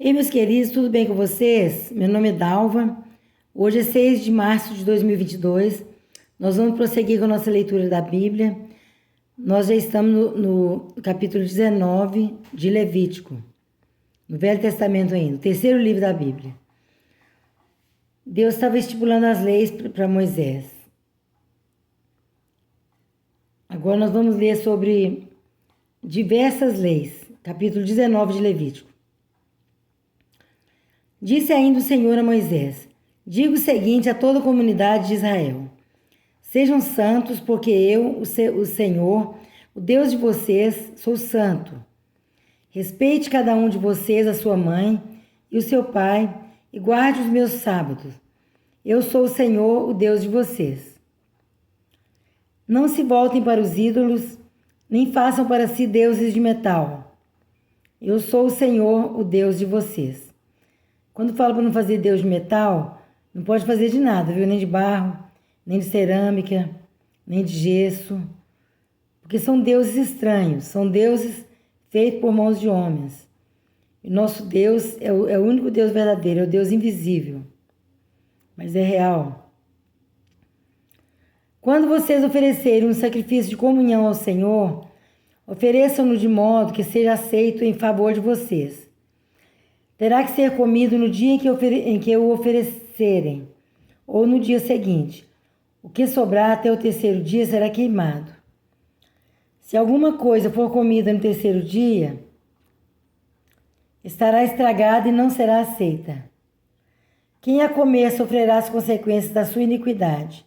Ei, meus queridos, tudo bem com vocês? Meu nome é Dalva. Hoje é 6 de março de 2022. Nós vamos prosseguir com a nossa leitura da Bíblia. Nós já estamos no capítulo 19 de Levítico, no Velho Testamento ainda, o terceiro livro da Bíblia. Deus estava estipulando as leis para Moisés. Agora nós vamos ler sobre diversas leis, capítulo 19 de Levítico. Disse ainda o Senhor a Moisés: diga o seguinte a toda a comunidade de Israel: sejam santos, porque eu, o Senhor, o Deus de vocês, sou santo. Respeite cada um de vocês a sua mãe e o seu pai, e guarde os meus sábados. Eu sou o Senhor, o Deus de vocês. Não se voltem para os ídolos, nem façam para si deuses de metal. Eu sou o Senhor, o Deus de vocês. Quando fala para não fazer Deus de metal, não pode fazer de nada, viu? Nem de barro, nem de cerâmica, nem de gesso. Porque são deuses estranhos, são deuses feitos por mãos de homens. E nosso Deus é o único Deus verdadeiro, é o Deus invisível. Mas é real. Quando vocês oferecerem um sacrifício de comunhão ao Senhor, ofereçam-no de modo que seja aceito em favor de vocês. Terá que ser comido no dia em que o oferecerem, ou no dia seguinte. O que sobrar até o terceiro dia será queimado. Se alguma coisa for comida no terceiro dia, estará estragada e não será aceita. Quem a comer sofrerá as consequências da sua iniquidade,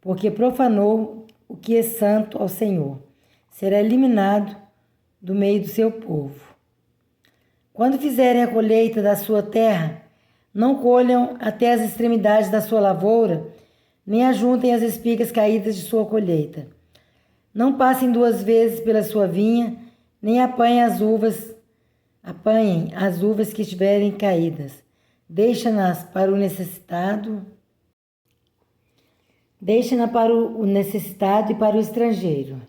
porque profanou o que é santo ao Senhor. Será eliminado do meio do seu povo. Quando fizerem a colheita da sua terra, não colham até as extremidades da sua lavoura, nem ajuntem as espigas caídas de sua colheita. Não passem 2 vezes pela sua vinha, nem apanhem as uvas que estiverem caídas. Deixa-nas para o necessitado. Deixem-na para o necessitado e para o estrangeiro.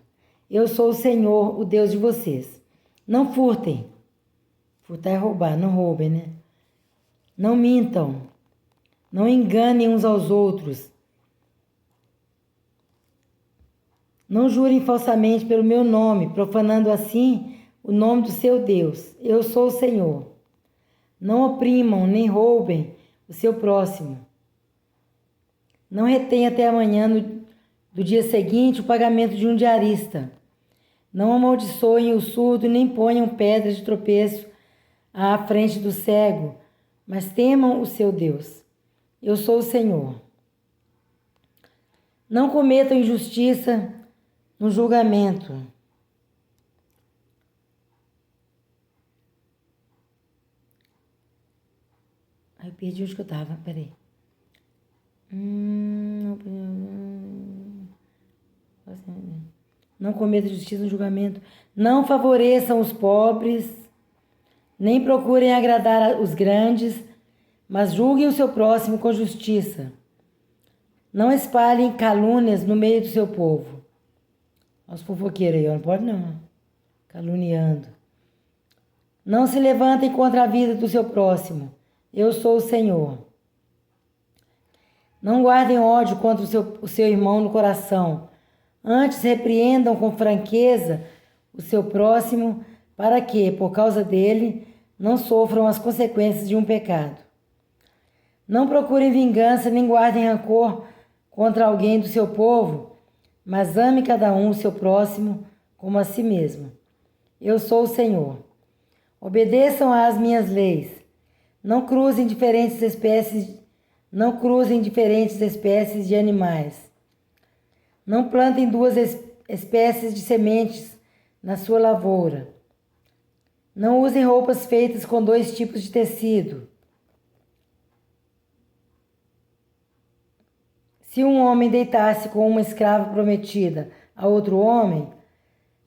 Eu sou o Senhor, o Deus de vocês. Não furtem. Furtar é roubar, não roubem, né? Não mintam. Não enganem uns aos outros. Não jurem falsamente pelo meu nome, profanando assim o nome do seu Deus. Eu sou o Senhor. Não oprimam nem roubem o seu próximo. Não retenha até amanhã do dia seguinte o pagamento de um diarista. Não amaldiçoem o surdo nem ponham pedras de tropeço à frente do cego, mas temam o seu Deus. Eu sou o Senhor. Não cometam injustiça no julgamento. Ai, eu perdi onde que eu estava, peraí. Não cometam injustiça no julgamento. Não favoreçam os pobres, nem procurem agradar os grandes, mas julguem o seu próximo com justiça. Não espalhem calúnias no meio do seu povo. Olha os fofoqueiros aí, não pode não. Caluniando. Não se levantem contra a vida do seu próximo. Eu sou o Senhor. Não guardem ódio contra o seu irmão no coração. Antes repreendam com franqueza o seu próximo, para que, por causa dele, não sofram as consequências de um pecado. Não procurem vingança nem guardem rancor contra alguém do seu povo, mas ame cada um o seu próximo como a si mesmo. Eu sou o Senhor. Obedeçam às minhas leis. Não cruzem diferentes espécies de animais. Não plantem 2 espécies de sementes na sua lavoura. Não usem roupas feitas com 2 tipos de tecido. Se um homem deitasse com uma escrava prometida a outro homem,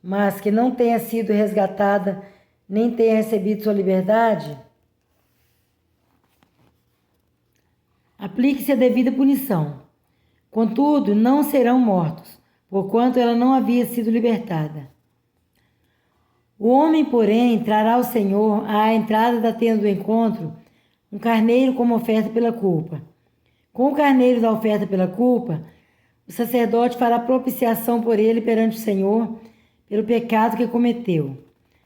mas que não tenha sido resgatada nem tenha recebido sua liberdade, aplique-se a devida punição. Contudo, não serão mortos, porquanto ela não havia sido libertada. O homem, porém, trará ao Senhor à entrada da tenda do encontro um carneiro como oferta pela culpa. Com o carneiro da oferta pela culpa, o sacerdote fará propiciação por ele perante o Senhor pelo pecado que cometeu.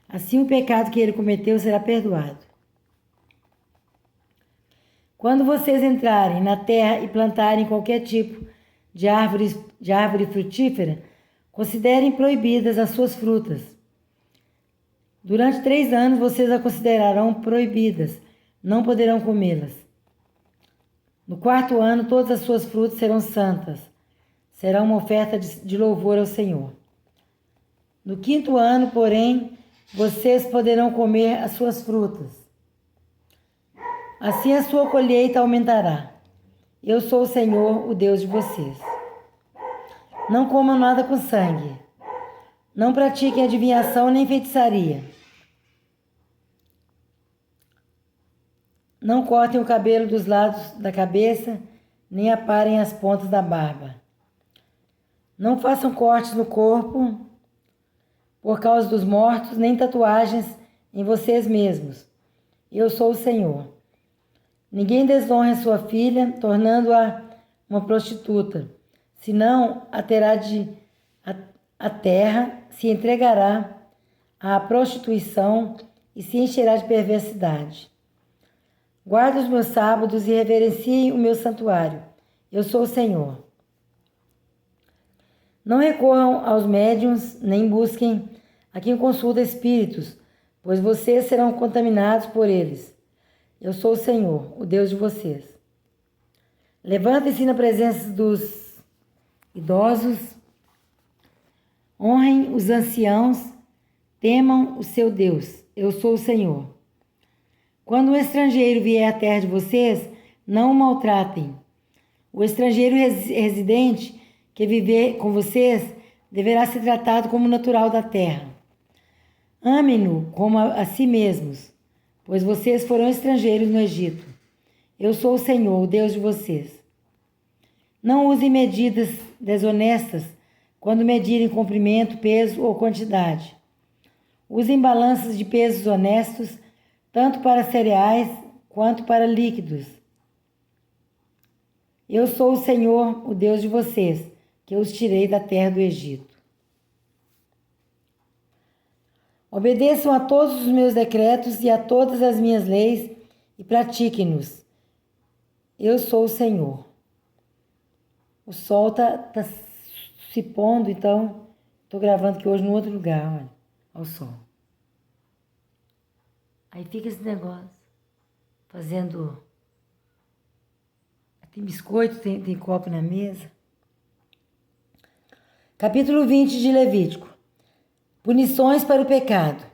Assim o pecado que ele cometeu será perdoado. Quando vocês entrarem na terra e plantarem qualquer tipo de árvore frutífera, considerem proibidas as suas frutas. Durante 3 anos vocês a considerarão proibidas, não poderão comê-las. No 4º ano, todas as suas frutas serão santas. Será uma oferta de louvor ao Senhor. No 5º ano, porém, vocês poderão comer as suas frutas. Assim a sua colheita aumentará. Eu sou o Senhor, o Deus de vocês. Não comam nada com sangue. Não pratiquem adivinhação nem feitiçaria. Não cortem o cabelo dos lados da cabeça, nem aparem as pontas da barba. Não façam cortes no corpo por causa dos mortos, nem tatuagens em vocês mesmos. Eu sou o Senhor. Ninguém desonre a sua filha, tornando-a uma prostituta, senão a terra se entregará à prostituição e se encherá de perversidade. Guardem os meus sábados e reverenciem o meu santuário. Eu sou o Senhor. Não recorram aos médiuns, nem busquem a quem consulta espíritos, pois vocês serão contaminados por eles. Eu sou o Senhor, o Deus de vocês. Levantem-se na presença dos idosos, honrem os anciãos, temam o seu Deus. Eu sou o Senhor. Quando um estrangeiro vier à terra de vocês, não o maltratem. O estrangeiro residente que viver com vocês deverá ser tratado como natural da terra. Amem-no como a si mesmos, pois vocês foram estrangeiros no Egito. Eu sou o Senhor, o Deus de vocês. Não usem medidas desonestas quando medirem comprimento, peso ou quantidade. Usem balanças de pesos honestos, tanto para cereais quanto para líquidos. Eu sou o Senhor, o Deus de vocês, que os tirei da terra do Egito. Obedeçam a todos os meus decretos e a todas as minhas leis e pratiquem-nos. Eu sou o Senhor. O sol tá se pondo, então estou gravando aqui hoje no outro lugar, olha, ao sol. Aí fica esse negócio, fazendo... Tem biscoito, tem copo na mesa. Capítulo 20 de Levítico. Punições para o pecado.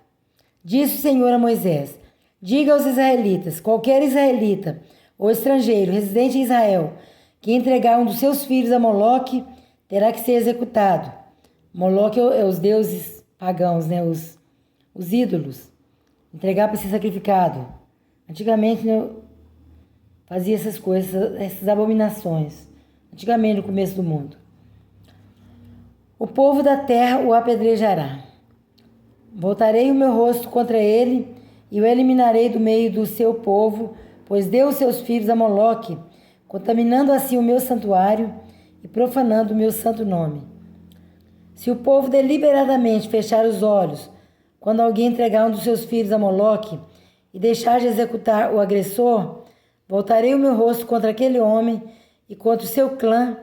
Disse o Senhor a Moisés: diga aos israelitas, qualquer israelita ou estrangeiro residente em Israel que entregar um dos seus filhos a Moloque terá que ser executado. Moloque é os deuses pagãos, né? Os ídolos. Entregar para ser sacrificado. Antigamente, né, fazia essas coisas, essas abominações. Antigamente, no começo do mundo. O povo da terra o apedrejará. Voltarei o meu rosto contra ele e o eliminarei do meio do seu povo, pois deu os seus filhos a Moloque, contaminando assim o meu santuário e profanando o meu santo nome. Se o povo deliberadamente fechar os olhos quando alguém entregar um dos seus filhos a Moloque e deixar de executar o agressor, voltarei o meu rosto contra aquele homem e contra o seu clã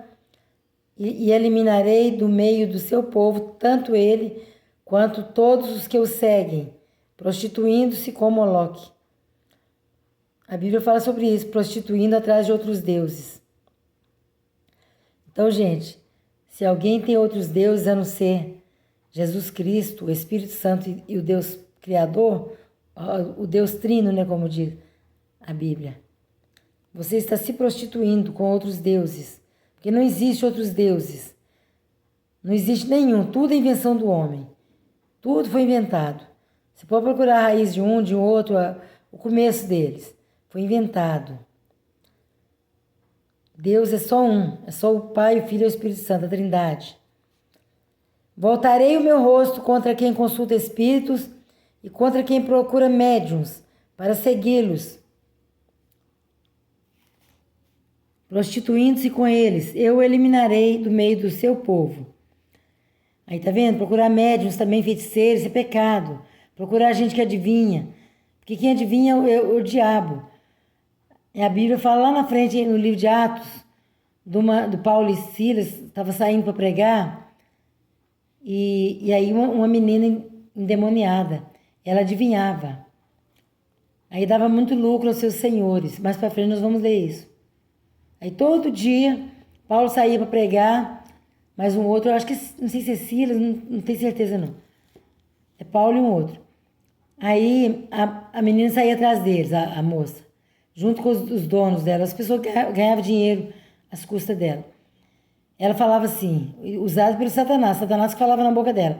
e eliminarei do meio do seu povo tanto ele quanto todos os que o seguem, prostituindo-se com Moloque. A Bíblia fala sobre isso, prostituindo atrás de outros deuses. Então, gente, se alguém tem outros deuses a não ser Jesus Cristo, o Espírito Santo e o Deus Criador, o Deus Trino, né, como diz a Bíblia, você está se prostituindo com outros deuses, porque não existe outros deuses. Não existe nenhum, tudo é invenção do homem. Tudo foi inventado. Você pode procurar a raiz de um, de outro, o começo deles. Foi inventado. Deus é só um, é só o Pai, o Filho e o Espírito Santo, a Trindade. Voltarei o meu rosto contra quem consulta espíritos e contra quem procura médiuns para segui-los, prostituindo-se com eles, eu o eliminarei do meio do seu povo. Aí tá vendo? Procurar médiuns também, feiticeiros, isso é pecado. Procurar gente que adivinha. Porque quem adivinha é o diabo. A Bíblia fala lá na frente, no livro de Atos, do Paulo e Silas, estava saindo para pregar, e aí uma menina endemoniada, ela adivinhava. Aí dava muito lucro aos seus senhores. Mais para frente nós vamos ler isso. Aí todo dia, Paulo saía para pregar, mas um outro, eu acho que, não sei se é Silas, não tenho certeza não. É Paulo e um outro. Aí a menina saía atrás deles, a moça, junto com os donos dela, as pessoas que ganhavam dinheiro às custas dela. Ela falava assim, usada pelo Satanás que falava na boca dela: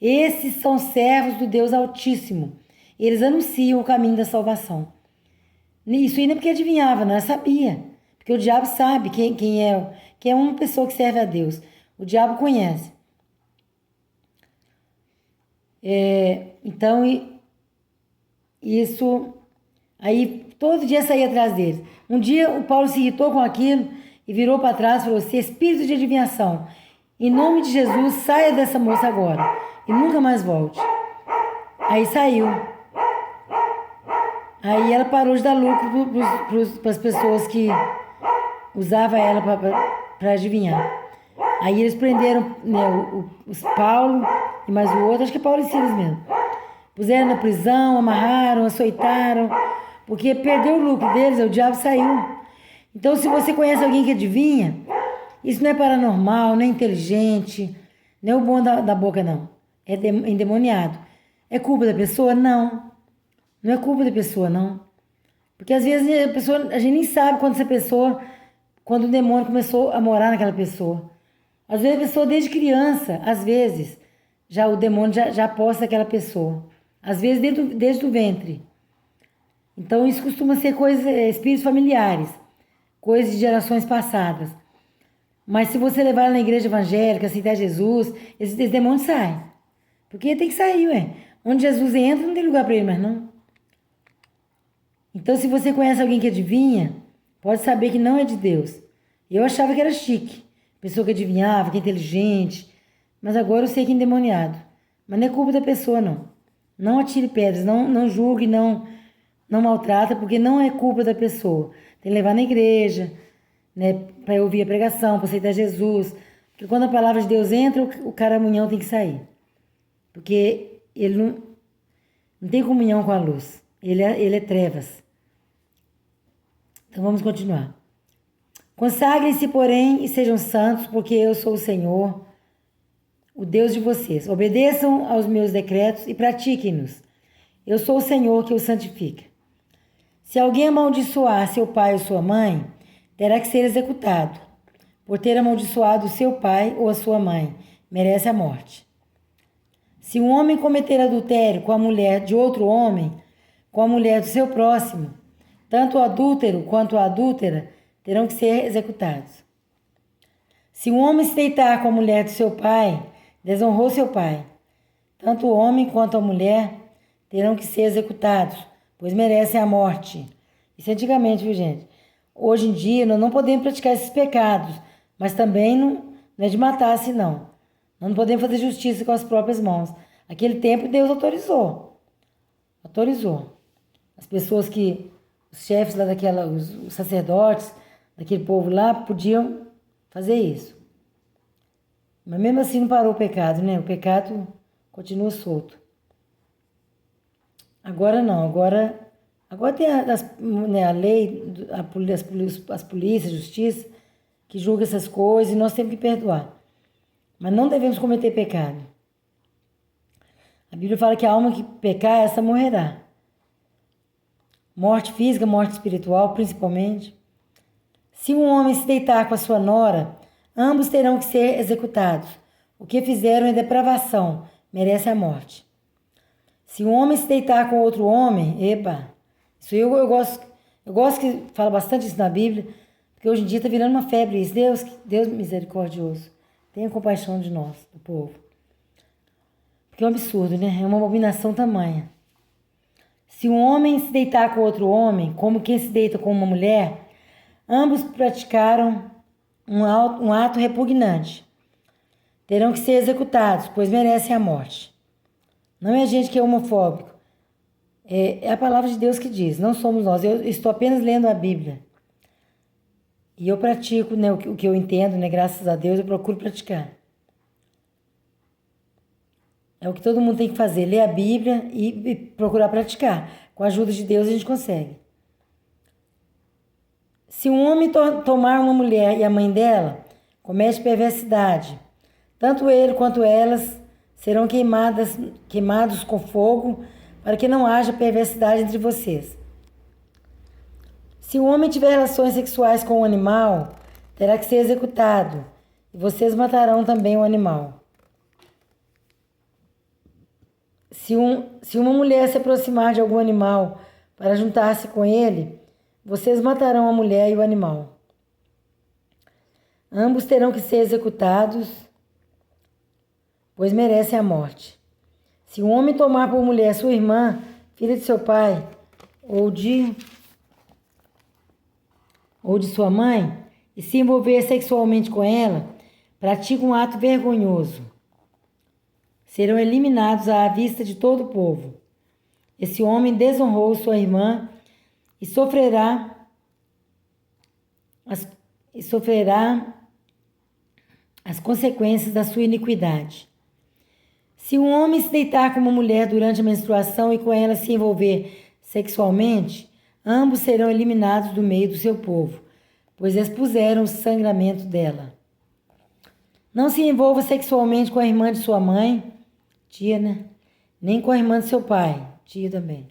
esses são servos do Deus Altíssimo, eles anunciam o caminho da salvação. Isso ainda porque adivinhava, não, ela sabia, porque o diabo sabe quem é uma pessoa que serve a Deus. O diabo conhece. Então, isso, aí todo dia saía atrás deles. Um dia o Paulo se irritou com aquilo e virou para trás e falou assim: espírito de adivinhação, em nome de Jesus, saia dessa moça agora e nunca mais volte. Aí saiu. Aí ela parou de dar lucro para as pessoas que usavam ela para adivinhar. Aí eles prenderam, né, os Paulo e mais o outro, acho que é Paulo e Silas mesmo. Puseram na prisão, amarraram, açoitaram, porque perdeu o lucro deles, o diabo saiu. Então, se você conhece alguém que adivinha, isso não é paranormal, não é inteligente, não é o bom da boca, não. É endemoniado. É culpa da pessoa? Não. Não é culpa da pessoa, não. Porque às vezes a gente nem sabe quando o demônio começou a morar naquela pessoa. Às vezes a pessoa desde criança, às vezes, já o demônio já aposta aquela pessoa. Às vezes desde o ventre. Então isso costuma ser espíritos familiares, coisas de gerações passadas. Mas se você levar ela na igreja evangélica, aceitar Jesus, esses demônios saem. Porque tem que sair, ué. Onde Jesus entra, não tem lugar para ele mais, não. Então, se você conhece alguém que adivinha, pode saber que não é de Deus. Eu achava que era chique. Pessoa que adivinhava, que é inteligente. Mas agora eu sei que é endemoniado. Mas não é culpa da pessoa, não. Não atire pedras, não julgue, não maltrata, porque não é culpa da pessoa. Tem que levar na igreja, né, para ouvir a pregação, para aceitar Jesus. Porque quando a palavra de Deus entra, o caramunhão tem que sair. Porque ele não tem comunhão com a luz. Ele é trevas. Então vamos continuar. Consagrem-se, porém, e sejam santos, porque eu sou o Senhor, o Deus de vocês. Obedeçam aos meus decretos e pratiquem-nos. Eu sou o Senhor que os santifica. Se alguém amaldiçoar seu pai ou sua mãe, terá que ser executado. Por ter amaldiçoado o seu pai ou a sua mãe, merece a morte. Se um homem cometer adultério com a mulher de outro homem, com a mulher do seu próximo, tanto o adúltero quanto a adúltera terão que ser executados. Se um homem se deitar com a mulher do seu pai, desonrou seu pai. Tanto o homem quanto a mulher terão que ser executados, pois merecem a morte. Isso é antigamente, viu, gente? Hoje em dia, nós não podemos praticar esses pecados, mas também não é de matar assim, não. Nós não podemos fazer justiça com as próprias mãos. Naquele tempo, Deus autorizou. Autorizou. As pessoas os chefes lá os sacerdotes daquele povo lá, podiam fazer isso. Mas mesmo assim não parou o pecado, né? O pecado continua solto. Agora não, agora tem a lei, as polícias, a justiça, que julga essas coisas e nós temos que perdoar. Mas não devemos cometer pecado. A Bíblia fala que a alma que pecar, essa morrerá. Morte física, morte espiritual, principalmente. Se um homem se deitar com a sua nora, ambos terão que ser executados. O que fizeram é depravação, merece a morte. Se um homem se deitar com outro homem, isso eu gosto que fala bastante isso na Bíblia, porque hoje em dia está virando uma febre isso. Deus misericordioso, tenha compaixão de nós, do povo. Porque é um absurdo, né? É uma abominação tamanha. Se um homem se deitar com outro homem, como quem se deita com uma mulher, ambos praticaram um ato repugnante. Terão que ser executados, pois merecem a morte. Não é a gente que é homofóbico. É a palavra de Deus que diz, não somos nós. Eu estou apenas lendo a Bíblia. E eu pratico, né, o que eu entendo, né, graças a Deus, eu procuro praticar. É o que todo mundo tem que fazer, ler a Bíblia e procurar praticar. Com a ajuda de Deus a gente consegue. Se um homem tomar uma mulher e a mãe dela, comete perversidade. Tanto ele quanto elas serão queimados com fogo, para que não haja perversidade entre vocês. Se o homem tiver relações sexuais com o animal, terá que ser executado, e vocês matarão também o animal. Se uma mulher se aproximar de algum animal para juntar-se com ele, vocês matarão a mulher e o animal. Ambos terão que ser executados, pois merecem a morte. Se um homem tomar por mulher sua irmã, filha de seu pai, ou de sua mãe, e se envolver sexualmente com ela, pratica um ato vergonhoso. Serão eliminados à vista de todo o povo. Esse homem desonrou sua irmã e sofrerá as consequências da sua iniquidade. Se um homem se deitar com uma mulher durante a menstruação e com ela se envolver sexualmente, ambos serão eliminados do meio do seu povo, pois expuseram o sangramento dela. Não se envolva sexualmente com a irmã de sua mãe, tia, né? Nem com a irmã de seu pai, tia também.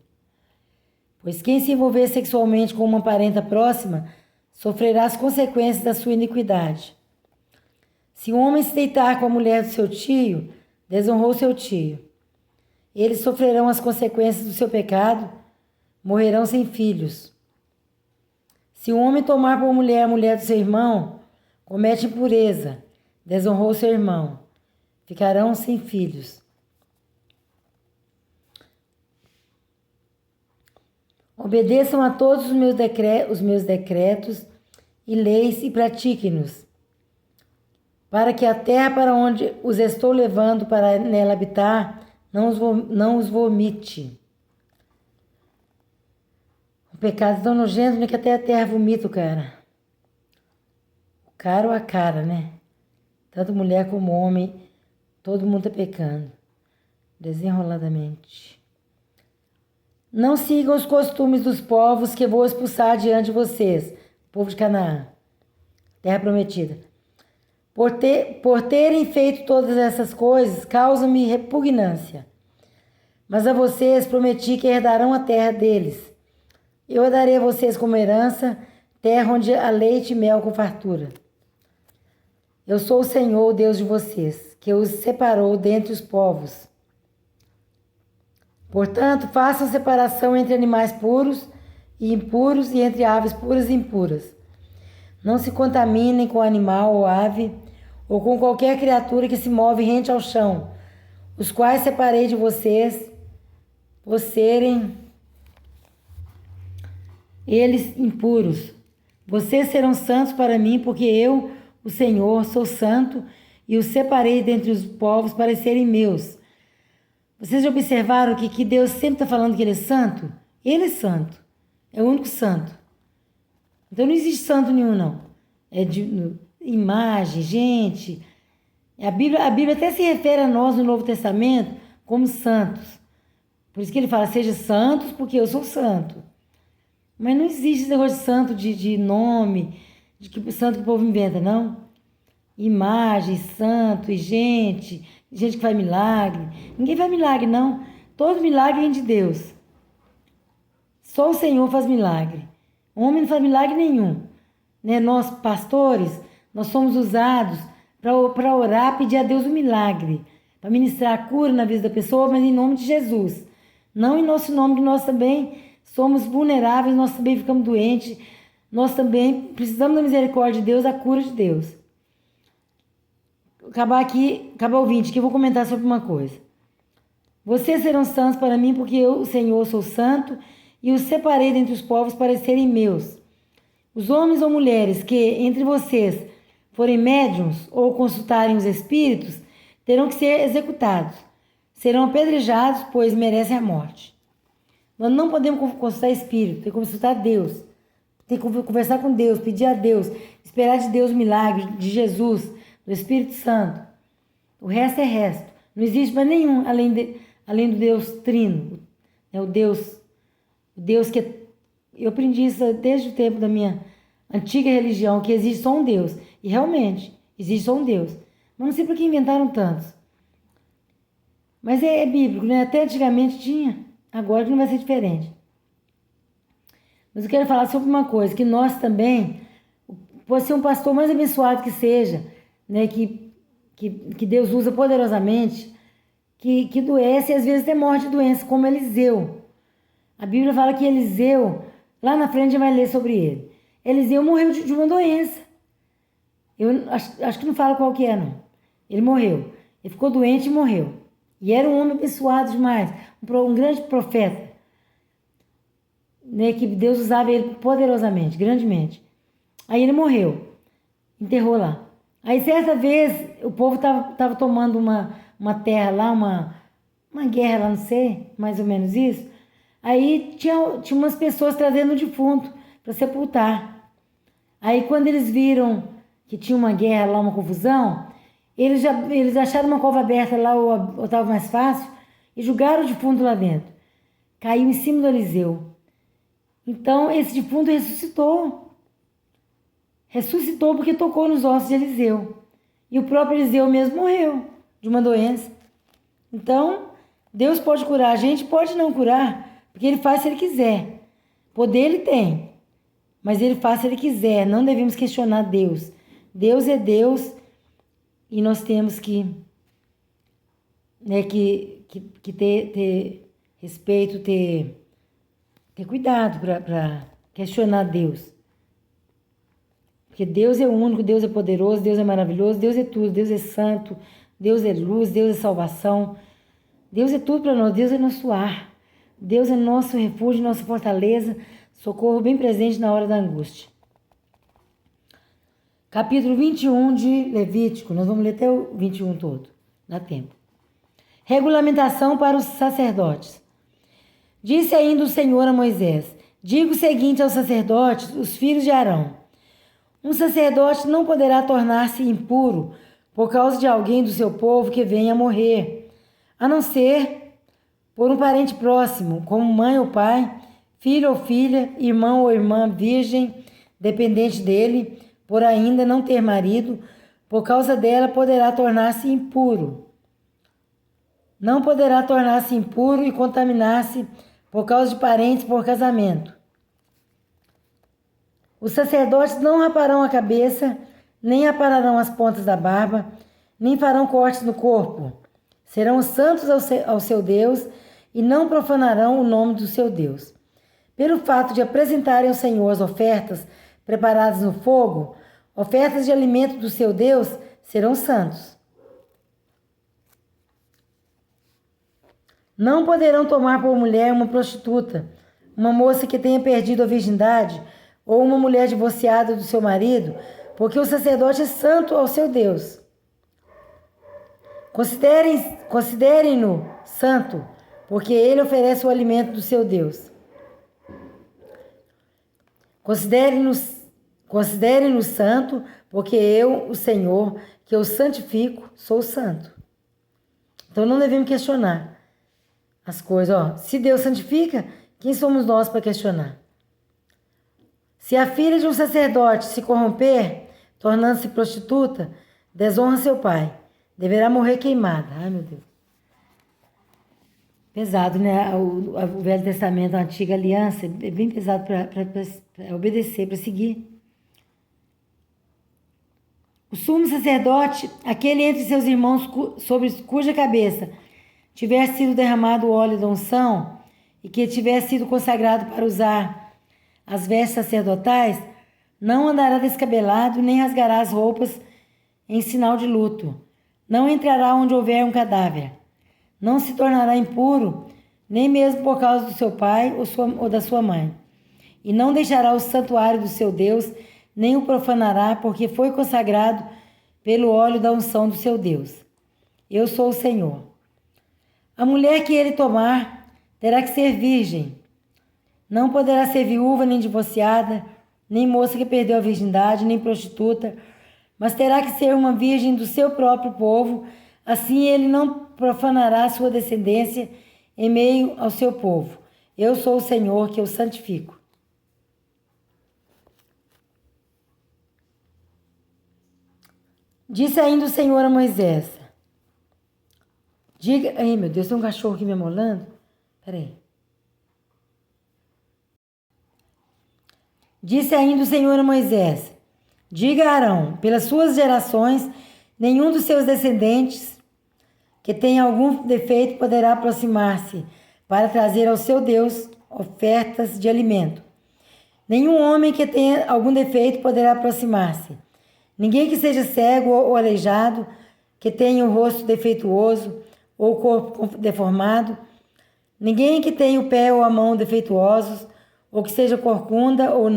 Pois quem se envolver sexualmente com uma parenta próxima sofrerá as consequências da sua iniquidade. Se um homem se deitar com a mulher do seu tio, desonrou seu tio. Eles sofrerão as consequências do seu pecado, morrerão sem filhos. Se um homem tomar por mulher a mulher do seu irmão, comete impureza, desonrou seu irmão, ficarão sem filhos. Obedeçam a todos os meus decretos e leis e pratiquem-nos, para que a terra para onde os estou levando para nela habitar não os vomite. O pecado é tão nojento, né, que até a terra vomita o cara. O cara ou a cara, né? Tanto mulher como homem, todo mundo está pecando, desenroladamente. Não sigam os costumes dos povos que vou expulsar diante de vocês, povo de Canaã, terra prometida. Por terem feito todas essas coisas, causam-me repugnância. Mas a vocês prometi que herdarão a terra deles. Eu a darei a vocês como herança, terra onde há leite e mel com fartura. Eu sou o Senhor, o Deus de vocês, que os separou dentre os povos. Portanto, façam separação entre animais puros e impuros e entre aves puras e impuras. Não se contaminem com animal ou ave, ou com qualquer criatura que se move rente ao chão, os quais separei de vocês, por serem eles impuros. Vocês serão santos para mim, porque eu, o Senhor, sou santo e os separei dentre os povos para serem meus. Vocês já observaram que Deus sempre está falando que Ele é santo? Ele é santo. É o único santo. Então não existe santo nenhum, não. É de imagem, gente. A Bíblia até se refere a nós no Novo Testamento como santos. Por isso que ele fala, seja santos, porque eu sou santo. Mas não existe esse negócio de santo de nome, de que santo que o povo inventa, não. Imagem, santo e gente que faz milagre. Ninguém faz milagre, não. Todo milagre vem de Deus. Só o Senhor faz milagre. O homem não faz milagre nenhum. Né? Nós, pastores, nós somos usados para orar, pedir a Deus um milagre, para ministrar a cura na vida da pessoa, mas em nome de Jesus. Não em nosso nome, que nós também somos vulneráveis, nós também ficamos doentes, nós também precisamos da misericórdia de Deus, da cura de Deus. Acabar o vídeo, que eu vou comentar sobre uma coisa. Vocês serão santos para mim, porque eu, o Senhor, sou santo, e os separei dentre os povos para serem meus. Os homens ou mulheres que entre vocês forem médiuns ou consultarem os espíritos, terão que ser executados. Serão apedrejados, pois merecem a morte. Nós não podemos consultar espírito, tem que consultar Deus. Tem que conversar com Deus, pedir a Deus, esperar de Deus milagre, de Jesus, do Espírito Santo. O resto é resto. Não existe mais nenhum além do Deus Trino. O Deus que... Eu aprendi isso desde o tempo da minha antiga religião, que existe só um Deus. E realmente, existe só um Deus. Mas não sei por que inventaram tantos. Mas é bíblico, né? Até antigamente tinha, agora não vai ser diferente. Mas eu quero falar sobre uma coisa, que nós também, pode ser um pastor mais abençoado que seja, né? Que Deus usa poderosamente, que adoece e às vezes até morre de doença, como Eliseu. A Bíblia fala que Eliseu, lá na frente a gente vai ler sobre ele. Eliseu morreu de uma doença. Eu acho que não fala qual que é, não. Ele morreu. Ele ficou doente e morreu. E era um homem abençoado demais, um grande profeta, né, que Deus usava ele poderosamente, grandemente. Aí ele morreu, enterrou lá. Aí certa vez o povo estava tomando uma terra lá, uma guerra lá, não sei, mais ou menos isso. Aí tinha umas pessoas trazendo o defunto para sepultar. Aí quando eles viram que tinha uma guerra lá, uma confusão, eles acharam uma cova aberta lá, ou estava mais fácil, e jogaram o defunto lá dentro. Caiu em cima do Eliseu. Então esse defunto ressuscitou. Ressuscitou porque tocou nos ossos de Eliseu. E o próprio Eliseu mesmo morreu de uma doença. Então, Deus pode curar. A gente pode não curar, porque Ele faz se Ele quiser. Poder Ele tem, mas Ele faz se Ele quiser. Não devemos questionar Deus. Deus é Deus e nós temos que ter respeito, ter cuidado para questionar Deus. Porque Deus é único, Deus é poderoso, Deus é maravilhoso, Deus é tudo, Deus é santo, Deus é luz, Deus é salvação. Deus é tudo para nós, Deus é nosso ar. Deus é nosso refúgio, nossa fortaleza, socorro bem presente na hora da angústia. Capítulo 21 de Levítico, nós vamos ler até o 21 todo, dá tempo. Regulamentação para os sacerdotes. Disse ainda o Senhor a Moisés: diga o seguinte aos sacerdotes, os filhos de Arão: um sacerdote não poderá tornar-se impuro por causa de alguém do seu povo que venha a morrer, a não ser por um parente próximo, como mãe ou pai, filho ou filha, irmão ou irmã virgem, dependente dele, por ainda não ter marido, por causa dela poderá tornar-se impuro. Não poderá tornar-se impuro e contaminar-se por causa de parentes por casamento. Os sacerdotes não raparão a cabeça, nem apararão as pontas da barba, nem farão cortes no corpo. Serão santos ao seu Deus e não profanarão o nome do seu Deus. Pelo fato de apresentarem ao Senhor as ofertas preparadas no fogo, ofertas de alimento do seu Deus, serão santos. Não poderão tomar por mulher uma prostituta, uma moça que tenha perdido a virgindade, ou uma mulher divorciada do seu marido, porque o sacerdote é santo ao seu Deus. Considerem-no santo, porque ele oferece o alimento do seu Deus. Considerem-no santo, porque eu, o Senhor, que eu santifico, sou santo. Então não devemos questionar as coisas. Se Deus santifica, quem somos nós para questionar? Se a filha de um sacerdote se corromper, tornando-se prostituta, desonra seu pai. Deverá morrer queimada. Ai, meu Deus. Pesado, né? O Velho Testamento, a Antiga Aliança, é bem pesado para obedecer, para seguir. O sumo sacerdote, aquele entre seus irmãos sobre cuja cabeça tiver sido derramado o óleo da unção e que tiver sido consagrado para usar as vestes sacerdotais, não andará descabelado, nem rasgará as roupas em sinal de luto. Não entrará onde houver um cadáver. Não se tornará impuro, nem mesmo por causa do seu pai ou da sua mãe. E não deixará o santuário do seu Deus, nem o profanará, porque foi consagrado pelo óleo da unção do seu Deus. Eu sou o Senhor. A mulher que ele tomar terá que ser virgem. Não poderá ser viúva, nem divorciada, nem moça que perdeu a virgindade, nem prostituta, mas terá que ser uma virgem do seu próprio povo. Assim ele não profanará sua descendência em meio ao seu povo. Eu sou o Senhor que o santifico. Disse ainda o Senhor a Moisés: diga... Ai, meu Deus, tem um cachorro aqui me amolando. Peraí. Disse ainda o Senhor a Moisés: diga a Arão, pelas suas gerações, nenhum dos seus descendentes que tenha algum defeito poderá aproximar-se para trazer ao seu Deus ofertas de alimento. Nenhum homem que tenha algum defeito poderá aproximar-se. Ninguém que seja cego ou aleijado, que tenha o rosto defeituoso ou o corpo deformado, ninguém que tenha o pé ou a mão defeituosos, ou que seja corcunda ou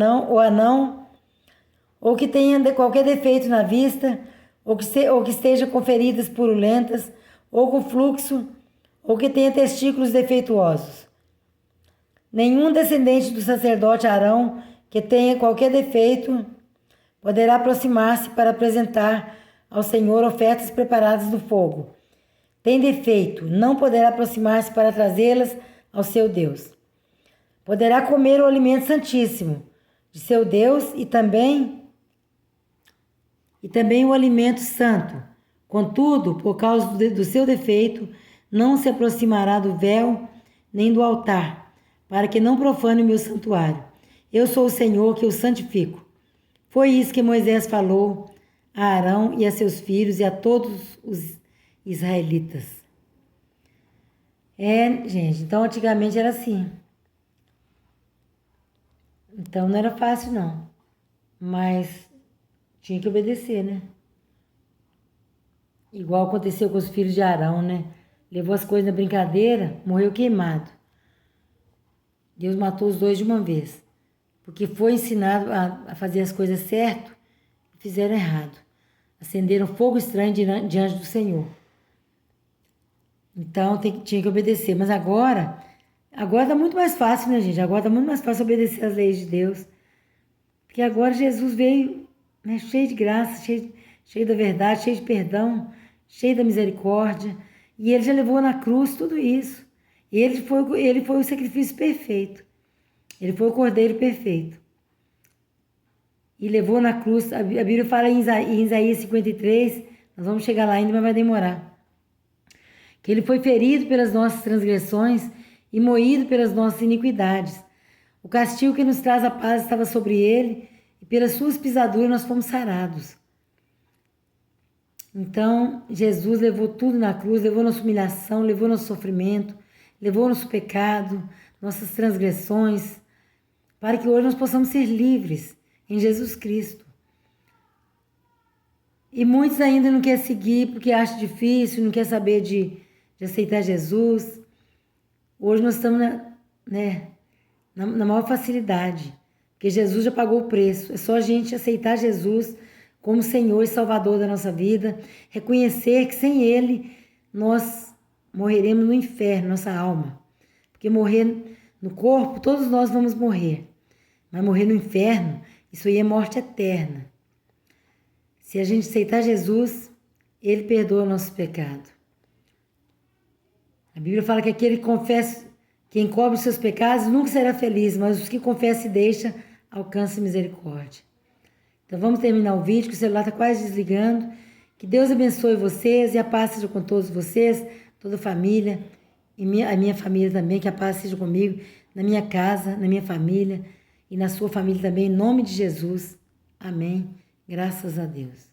anão, ou que tenha qualquer defeito na vista, ou que esteja com feridas purulentas, ou com fluxo, ou que tenha testículos defeituosos. Nenhum descendente do sacerdote Arão que tenha qualquer defeito poderá aproximar-se para apresentar ao Senhor ofertas preparadas no fogo. Tem defeito, não poderá aproximar-se para trazê-las ao seu Deus. Poderá comer o alimento santíssimo de seu Deus e também o alimento santo. Contudo, por causa do seu defeito, não se aproximará do véu nem do altar, para que não profane o meu santuário. Eu sou o Senhor que o santifico. Foi isso que Moisés falou a Arão e a seus filhos e a todos os israelitas. Gente, então antigamente era assim. Então não era fácil não, mas tinha que obedecer, né? Igual aconteceu com os filhos de Arão, né? Levou as coisas na brincadeira, morreu queimado. Deus matou os dois de uma vez, porque foi ensinado a fazer as coisas certo e fizeram errado. Acenderam fogo estranho diante do Senhor. Então tinha que obedecer. Mas agora tá muito mais fácil, né, gente? Agora tá muito mais fácil obedecer às leis de Deus. Porque agora Jesus veio, né, cheio de graça, cheio da verdade, cheio de perdão, cheio da misericórdia. E ele já levou na cruz tudo isso. Ele foi o sacrifício perfeito. Ele foi o cordeiro perfeito. E levou na cruz, a Bíblia fala em Isaías 53, nós vamos chegar lá ainda, mas vai demorar. Que ele foi ferido pelas nossas transgressões e moído pelas nossas iniquidades. O castigo que nos traz a paz estava sobre ele, e pelas suas pisaduras nós fomos sarados. Então, Jesus levou tudo na cruz, levou nossa humilhação, levou nosso sofrimento, levou nosso pecado, nossas transgressões, para que hoje nós possamos ser livres em Jesus Cristo. E muitos ainda não querem seguir porque acham difícil, não querem saber de aceitar Jesus. Hoje nós estamos na maior facilidade, porque Jesus já pagou o preço. É só a gente aceitar Jesus como Senhor e Salvador da nossa vida, reconhecer que sem Ele nós morreremos no inferno, nossa alma. Porque morrer no corpo, todos nós vamos morrer. Mas morrer no inferno, isso aí é morte eterna. Se a gente aceitar Jesus, Ele perdoa o nosso pecado. A Bíblia fala que aquele que confessa, que encobre os seus pecados, nunca será feliz, mas os que confessam e deixam, alcançam misericórdia. Então vamos terminar o vídeo, que o celular está quase desligando. Que Deus abençoe vocês e a paz seja com todos vocês, toda a família, e a minha família também, que a paz seja comigo, na minha casa, na minha família e na sua família também, em nome de Jesus. Amém. Graças a Deus.